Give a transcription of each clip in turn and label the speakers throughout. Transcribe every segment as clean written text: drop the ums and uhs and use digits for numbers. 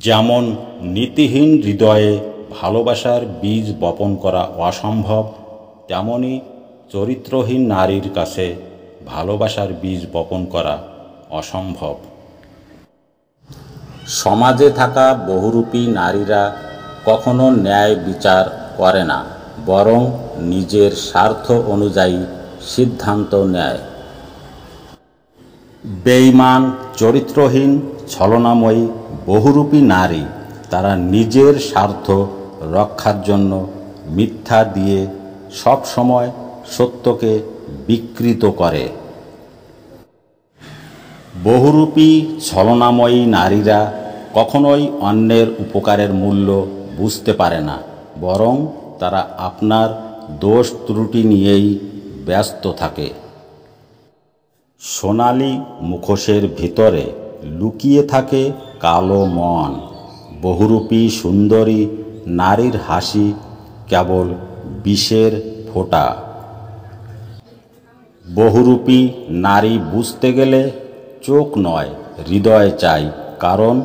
Speaker 1: যেমন নীতিহীন হৃদয়ে ভালোবাসার বীজ বপন করা অসম্ভব, তেমনি চরিত্রহীন নারীর কাছে ভালোবাসার বীজ বপন করা অসম্ভব। সমাজে থাকা বহুরূপী নারীরা কখনো ন্যায় বিচার করে না, বরং নিজের স্বার্থ অনুযায়ী সিদ্ধান্ত নেয়। বেঈমান, চরিত্রহীন, ছলনাময়ী বহুরূপী নারী তারা নিজের স্বার্থ রক্ষার জন্য মিথ্যা দিয়ে সব সময় সত্যকে বিকৃত করে। বহুরূপী ছলনাময়ী নারীরা কখনোই অন্যের উপকারের মূল্য বুঝতে পারে না, বরং তারা আপনার দোষ ত্রুটি নিয়েই ব্যস্ত থাকে। সোনালি মুখোশের ভিতরে লুকিয়ে থাকে কালো মন। বহুরূপী সুন্দরী নারীর হাসি কেবল বিষের ফোঁটা। বহুরূপী নারী বুঝতে গেলে চোখ নয়, হৃদয় চাই, কারণ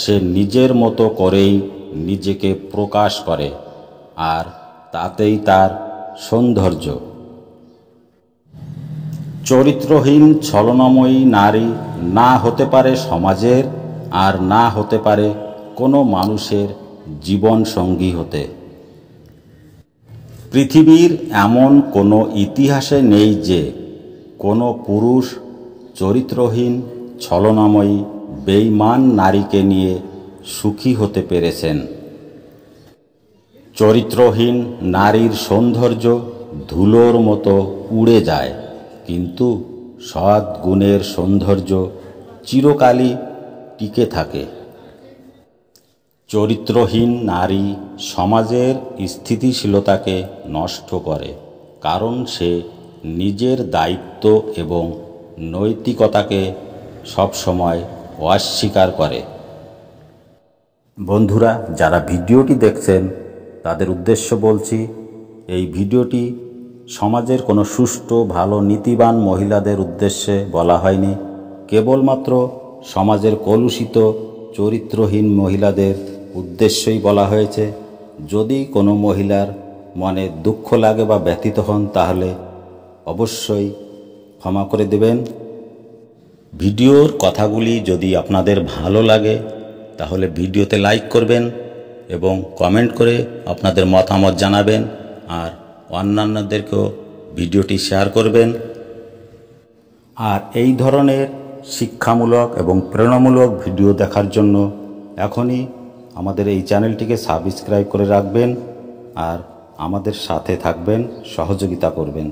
Speaker 1: সে নিজের মতো করেই নিজেকে প্রকাশ করে, আর তাতেই তার সৌন্দর্য। চরিত্রহীন ছলনাময়ী নারী না হতে পারে সমাজের, আর না হতে পারে কোনো মানুষের জীবন সঙ্গী হতে। পৃথিবীর এমন কোনো ইতিহাসে নেই যে কোনো পুরুষ চরিত্রহীন ছলনাময়ী বেঈমান নারীকে নিয়ে সুখী হতে পেরেছেন। চরিত্রহীন নারীর সৌন্দর্য ধুলোর মতো উড়ে যায়, কিন্তু সৎ গুণের সৌন্দর্য চিরকালই টিকে থাকে। চরিত্রহীন নারী সমাজের স্থিতিশীলতাকে নষ্ট করে, কারণ সে নিজের দায়িত্ব এবং নৈতিকতাকে সবসময় অস্বীকার করে। বন্ধুরা, যারা ভিডিওটি দেখছেন তাদের উদ্দেশ্য বলছি, এই ভিডিওটি সমাজের কোনো সুষ্ঠু ভালো নীতিবান মহিলাদের উদ্দেশ্যে বলা হয়নি, কেবলমাত্র সমাজের কলুষিত চরিত্রহীন মহিলাদের উদ্দেশ্যই বলা হয়েছে। যদি কোনো মহিলার মনে দুঃখ লাগে বা ব্যথিত হন তাহলে অবশ্যই ক্ষমা করে দেবেন। ভিডিওর কথাগুলি যদি আপনাদের ভালো লাগে তাহলে ভিডিওতে লাইক করবেন এবং কমেন্ট করে আপনাদের মতামত জানাবেন, আর অন্যান্যদেরকেও ভিডিওটি শেয়ার করবেন। আর এই ধরনের শিক্ষামূলক এবং প্রেরণামূলক ভিডিও দেখার জন্য এখনই আমাদের এই চ্যানেলটিকে সাবস্ক্রাইব করে রাখবেন আর আমাদের সাথে থাকবেন, সহযোগিতা করবেন।